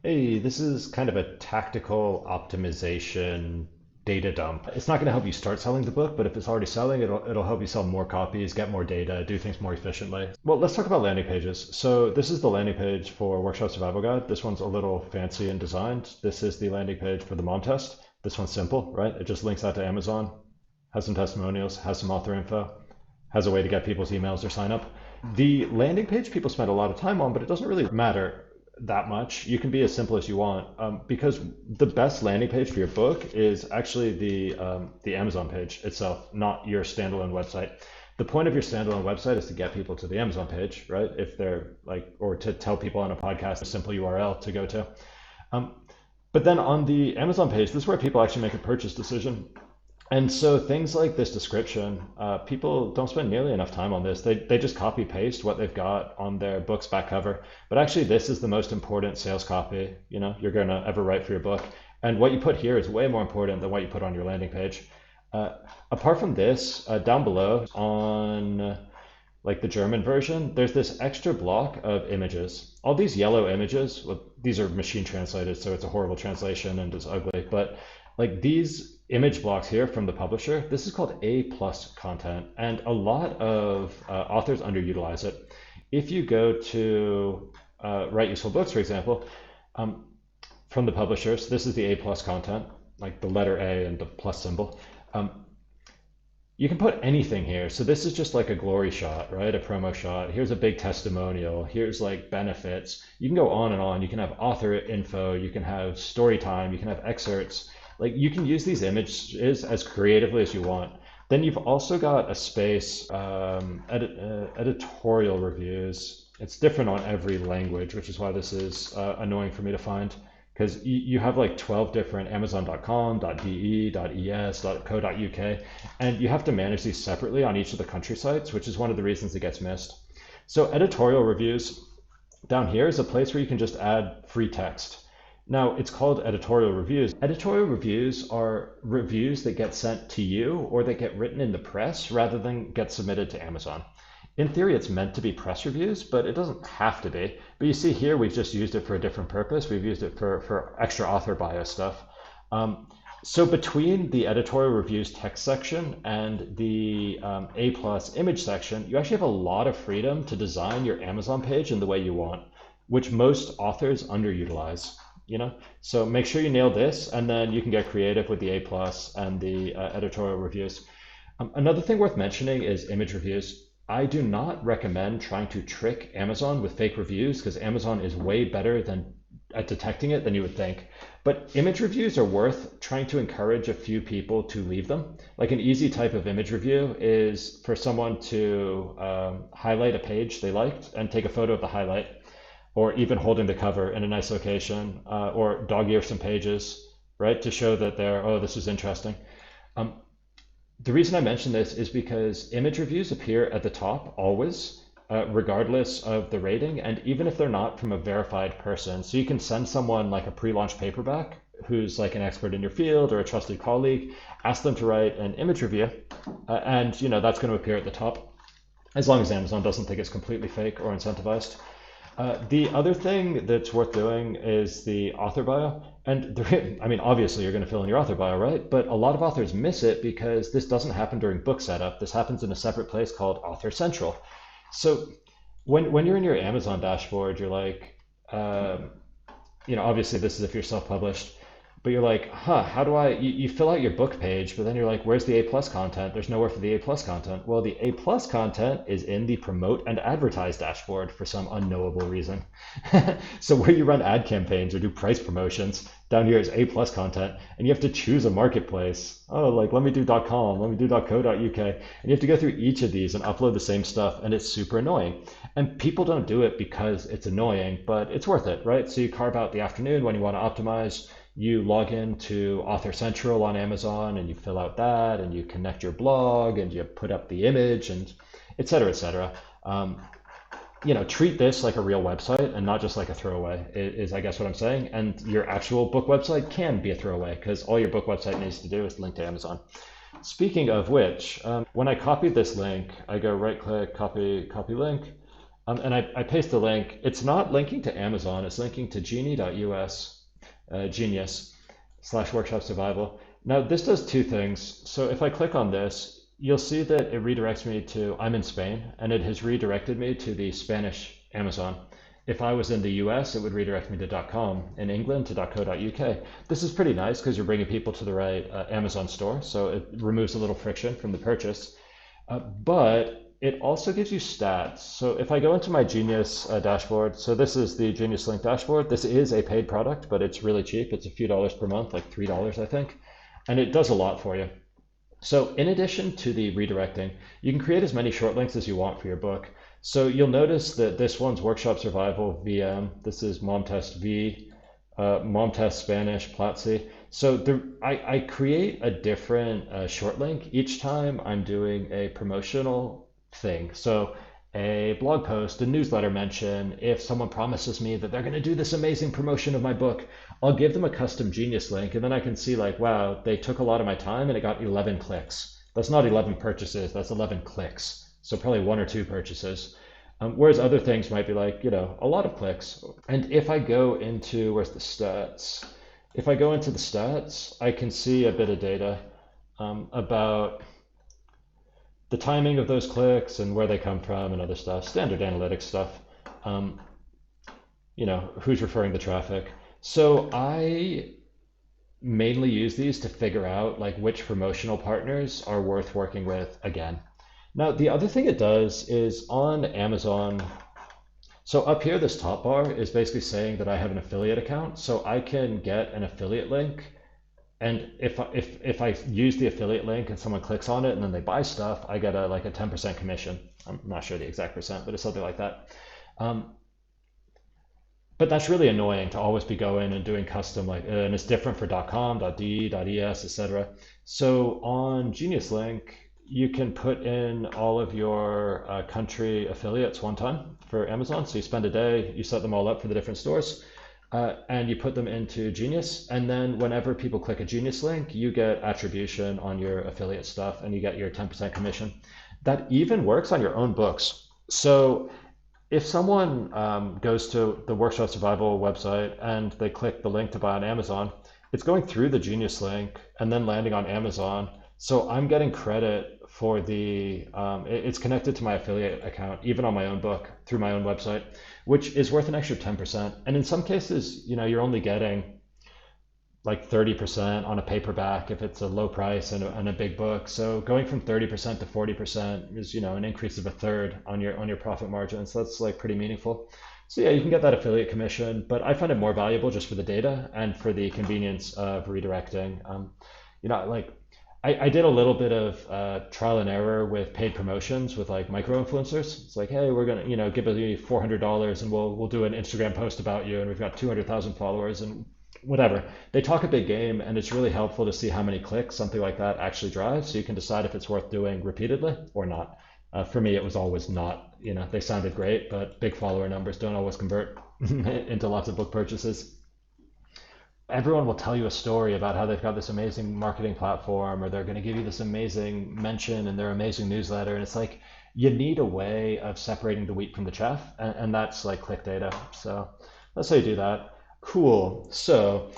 Hey, this is kind of a tactical optimization data dump. It's not going to help you start selling the book, but if it's already selling, it'll help you sell more copies, get more data, do things more efficiently. Well, let's talk about landing pages. So this is the landing page for Workshop Survival Guide. This one's a little fancy and designed. This is the landing page for the mom test. This one's simple, right? It just links out to Amazon, has some testimonials, has some author info, has a way to get people's emails or sign up. The landing page people spend a lot of time on, but it doesn't really matter that much. You can be as simple as you want because the best landing page for your book is actually the Amazon page itself, not your standalone website. The point of your standalone website is to get people to the Amazon page, right? If they're like, or to tell people on a podcast a simple URL to go to. Um, but then on the Amazon page, this is where people actually make a purchase decision. And so things like this description, people don't spend nearly enough time on this. They just copy paste what they've got on their book's back cover. But actually, this is the most important sales copy, you're going to ever write for your book. And what you put here is way more important than what you put on your landing page. Uh, Apart from this, down below on like the German version, there's this extra block of images. All these yellow images, well, these are machine translated, so it's a horrible translation and it's ugly. But like these image blocks here from the publisher, this is called A plus content, and a lot of authors underutilize it. If you go to Write Useful Books, for example, um, from the publishers, this is the A plus content, like the letter A and the plus symbol. Um, you can put anything here. So this is just like a glory shot, right? A promo shot. Here's a big testimonial. Here's like benefits. You can go on and on. You can have author info. You can have story time. You can have excerpts. Like you can use these images as creatively as you want. Then you've also got a space, editorial reviews. It's different on every language, which is why this is annoying for me to find because you have like 12 different amazon.com, .de, .es, .co.uk, and you have to manage these separately on each of the country sites, which is one of the reasons it gets missed. So editorial reviews down here is a place where you can just add free text. Now, it's called editorial reviews. Editorial reviews are reviews that get sent to you or that get written in the press rather than get submitted to Amazon. In theory, it's meant to be press reviews, but it doesn't have to be. But you see here, we've just used it for a different purpose. We've used it for extra author bio stuff. Um, so between the editorial reviews text section and the A plus image section, you actually have a lot of freedom to design your Amazon page in the way you want, which most authors underutilize. So make sure you nail this, and then you can get creative with the A plus and the editorial reviews. Another thing worth mentioning is image reviews. I do not recommend trying to trick Amazon with fake reviews because Amazon is way better at detecting it than you would think. But image reviews are worth trying to encourage a few people to leave them. Like an easy type of image review is for someone to highlight a page they liked and take a photo of the highlight, or even holding the cover in a nice location, or dog ear some pages, right, to show that oh, this is interesting. Um, the reason I mention this is because image reviews appear at the top always, regardless of the rating, and even if they're not from a verified person. So you can send someone like a pre-launch paperback who's like an expert in your field or a trusted colleague, ask them to write an image review, and that's going to appear at the top, as long as Amazon doesn't think it's completely fake or incentivized. The other thing that's worth doing is the author bio. And I mean, obviously you're going to fill in your author bio, right? But a lot of authors miss it because this doesn't happen during book setup. This happens in a separate place called Author Central. So when you're in your Amazon dashboard, you're like, obviously this is if you're self-published, but you're like, how do you fill out your book page, but then you're like, where's the A plus content? There's nowhere for the A plus content. Well, the A plus content is in the promote and advertise dashboard for some unknowable reason. So where you run ad campaigns or do price promotions, down here is A plus content, and you have to choose a marketplace. Oh, like let me do .com, let me do .co.uk, and you have to go through each of these and upload the same stuff, and it's super annoying. And people don't do it because it's annoying, but it's worth it, right? So you carve out the afternoon when you want to optimize. You log into Author Central on Amazon and you fill out that and you connect your blog and you put up the image and et cetera, et cetera. Treat this like a real website and not just like a throwaway is I guess what I'm saying. And your actual book website can be a throwaway because all your book website needs to do is link to Amazon. Speaking of which, when I copied this link, I go right click, copy link. And I paste the link. It's not linking to Amazon, it's linking to genie.us, genius slash workshop survival. Now, this does two things. So if I click on this, you'll see that it redirects me to, I'm in Spain, and it has redirected me to the Spanish Amazon. If I was in the US, it would redirect me to .com, in England to .co.uk. This is pretty nice because you're bringing people to the right Amazon store, so it removes a little friction from the purchase. But it also gives you stats. So if I go into my Genius dashboard, so this is the Genius Link dashboard. This is a paid product, but it's really cheap. It's a few dollars per month, like $3, I think. And it does a lot for you. So in addition to the redirecting, you can create as many short links as you want for your book. So you'll notice that this one's Workshop Survival VM. This is Mom Test V, Mom Test Spanish, Platzi. So I create a different short link each time I'm doing a promotional thing. So a blog post, a newsletter mention, if someone promises me that they're going to do this amazing promotion of my book, I'll give them a custom Genius link, and then I can see like, wow, they took a lot of my time and it got 11 clicks. That's not 11 purchases, that's 11 clicks. So probably one or two purchases. Whereas other things might be like, a lot of clicks. And if I go into, where's the stats? If I go into the stats, I can see a bit of data about the timing of those clicks and where they come from and other stuff, standard analytics stuff. Um, who's referring the traffic. So I mainly use these to figure out like which promotional partners are worth working with again. Now, the other thing it does is on Amazon. So up here, this top bar is basically saying that I have an affiliate account. So I can get an affiliate link. And if I use the affiliate link and someone clicks on it and then they buy stuff, I get like a 10% commission. I'm not sure the exact percent, but it's something like that. But that's really annoying to always be going and doing custom and it's different for .com, .de, .es, etc. So on Genius Link, you can put in all of your country affiliates one time for Amazon. So you spend a day, you set them all up for the different stores, and you put them into Genius. And then whenever people click a Genius link, you get attribution on your affiliate stuff and you get your 10% commission. That even works on your own books. So if someone goes to the Workshop Survival website and they click the link to buy on Amazon, it's going through the Genius link and then landing on Amazon. So I'm getting credit for it's connected to my affiliate account, even on my own book through my own website, which is worth an extra 10%. And in some cases, you're only getting like 30% on a paperback if it's a low price and a big book. So going from 30% to 40% is, an increase of a third on your profit margin. So that's like pretty meaningful. So yeah, you can get that affiliate commission, but I find it more valuable just for the data and for the convenience of redirecting. I did a little bit of trial and error with paid promotions with like micro influencers. It's like, hey, we're gonna, give you $400 and we'll do an Instagram post about you, and we've got 200,000 followers and whatever. They talk a big game, and it's really helpful to see how many clicks something like that actually drives, so you can decide if it's worth doing repeatedly or not. For me, it was always not. They sounded great, but big follower numbers don't always convert into lots of book purchases. Everyone will tell you a story about how they've got this amazing marketing platform, or they're going to give you this amazing mention in their amazing newsletter. And it's like, you need a way of separating the wheat from the chaff, and that's like click data. So that's how you do that. Cool. So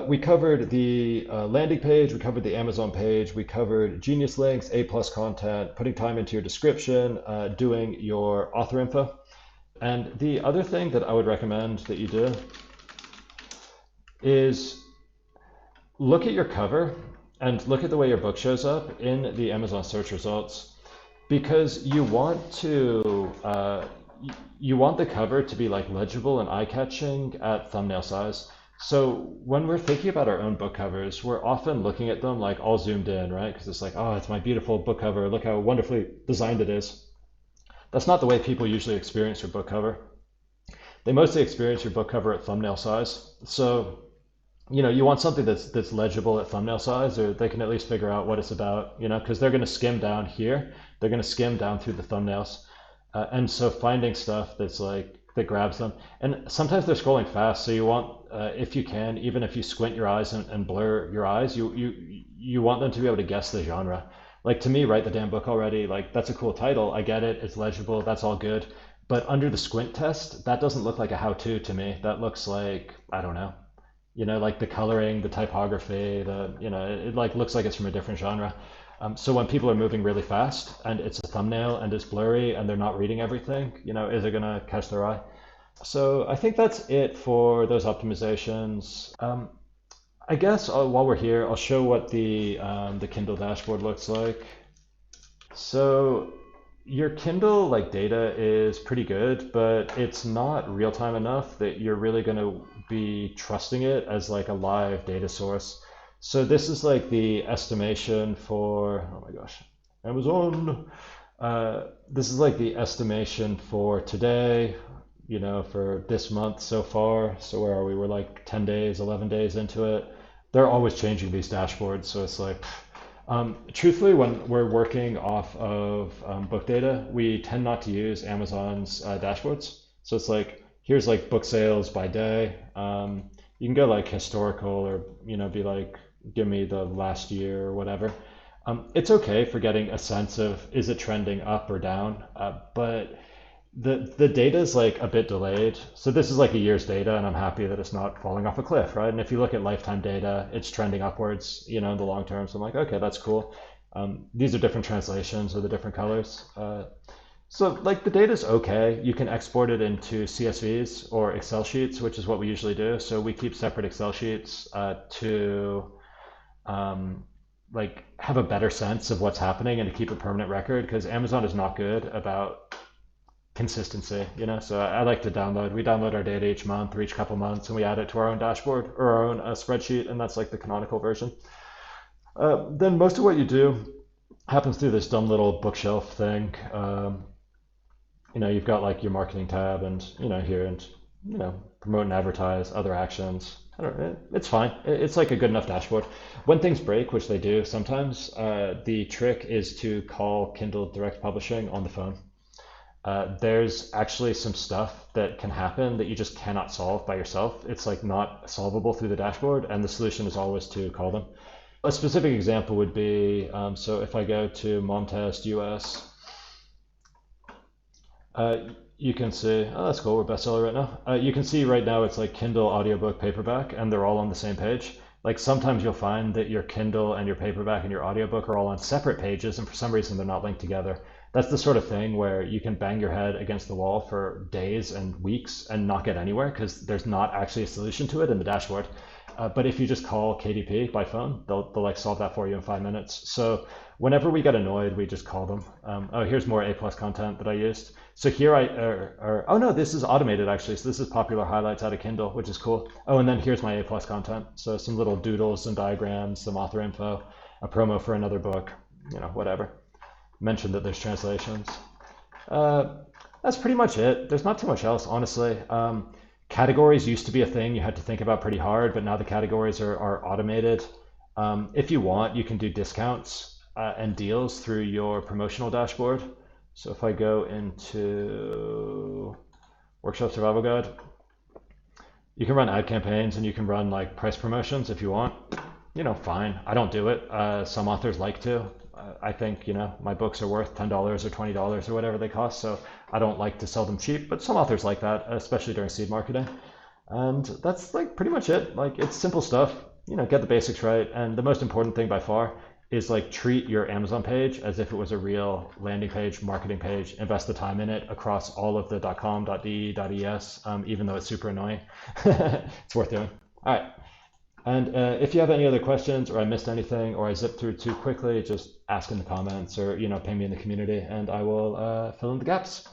we covered the landing page, we covered the Amazon page, we covered Genius links, A+ content, putting time into your description, doing your author info. And the other thing that I would recommend that you do is look at your cover and look at the way your book shows up in the Amazon search results, because you want the cover to be like legible and eye-catching at thumbnail size. So when we're thinking about our own book covers, we're often looking at them like all zoomed in, right? Because it's like, oh, it's my beautiful book cover. Look how wonderfully designed it is. That's not the way people usually experience your book cover. They mostly experience your book cover at thumbnail size. So you want something that's legible at thumbnail size, or they can at least figure out what it's about, because they're going to skim down here. They're going to skim down through the thumbnails. And so finding stuff that grabs them. And sometimes they're scrolling fast. So you want, if you can, even if you squint your eyes and blur your eyes, you want them to be able to guess the genre. Like to me, Write the Damn Book Already, like that's a cool title. I get it. It's legible. That's all good. But under the squint test, that doesn't look like a how-to to me. That looks like, I don't know, like the coloring, the typography, it like looks like it's from a different genre. So when people are moving really fast and it's a thumbnail and it's blurry and they're not reading everything, is it gonna catch their eye? So I think that's it for those optimizations. I guess while we're here, I'll show what the Kindle dashboard looks like. So your Kindle like data is pretty good, but it's not real time enough that you're really going to be trusting it as like a live data source. So this is like the estimation for, oh my gosh, Amazon. This is like the estimation for today, for this month so far. So where are we? We're like 10 days, 11 days into it. They're always changing these dashboards. So it's like, truthfully, when we're working off of book data, we tend not to use Amazon's dashboards. So it's like, here's like book sales by day. You can go like historical or, be like, give me the last year or whatever. It's okay for getting a sense of, is it trending up or down? But the data is like a bit delayed. So this is like a year's data, and I'm happy that it's not falling off a cliff, right? And if you look at lifetime data, it's trending upwards, in the long term. So I'm like, okay, that's cool. These are different translations of the different colors. So like the data is okay. You can export it into CSVs or Excel sheets, which is what we usually do. So we keep separate Excel sheets to like have a better sense of what's happening and to keep a permanent record, because Amazon is not good about consistency, so I like to we download our data each month or each couple months, and we add it to our own dashboard or our own spreadsheet, and that's like the canonical version. Then most of what you do happens through this dumb little bookshelf thing. You've got like your marketing tab and, here and, promote and advertise, other actions. I don't know, it's fine. It's like a good enough dashboard. When things break, which they do sometimes, the trick is to call Kindle Direct Publishing on the phone. There's actually some stuff that can happen that you just cannot solve by yourself. It's like not solvable through the dashboard, and the solution is always to call them. A specific example would be, so if I go to Momtest US, you can see, oh, that's cool, we're bestseller right now. You can see right now it's like Kindle, audiobook, paperback, and they're all on the same page. Like sometimes you'll find that your Kindle and your paperback and your audiobook are all on separate pages, and for some reason they're not linked together. That's the sort of thing where you can bang your head against the wall for days and weeks and not get anywhere because there's not actually a solution to it in the dashboard. But if you just call KDP by phone, they'll like solve that for you in 5 minutes. So whenever we get annoyed, we just call them. Oh, here's more A+ content that I used. So here oh no, this is automated actually. So this is popular highlights out of Kindle, which is cool. Oh, and then here's my A+ content. So some little doodles and diagrams, some author info, a promo for another book, whatever. Mentioned that there's translations. That's pretty much it. There's not too much else, honestly. Categories used to be a thing you had to think about pretty hard, but now the categories are automated. If you want, you can do discounts and deals through your promotional dashboard. So if I go into Workshop Survival Guide, you can run ad campaigns and you can run like price promotions if you want. Fine. I don't do it. Some authors like to. I think, my books are worth $10 or $20 or whatever they cost, so I don't like to sell them cheap, but some authors like that, especially during seed marketing. And that's like pretty much it. Like it's simple stuff, get the basics right. And the most important thing by far is like treat your Amazon page as if it was a real landing page, marketing page, invest the time in it across all of the .com, .de, .es, even though it's super annoying. It's worth doing. All right. And if you have any other questions or I missed anything or I zipped through too quickly, just ask in the comments or, ping me in the community and I will fill in the gaps.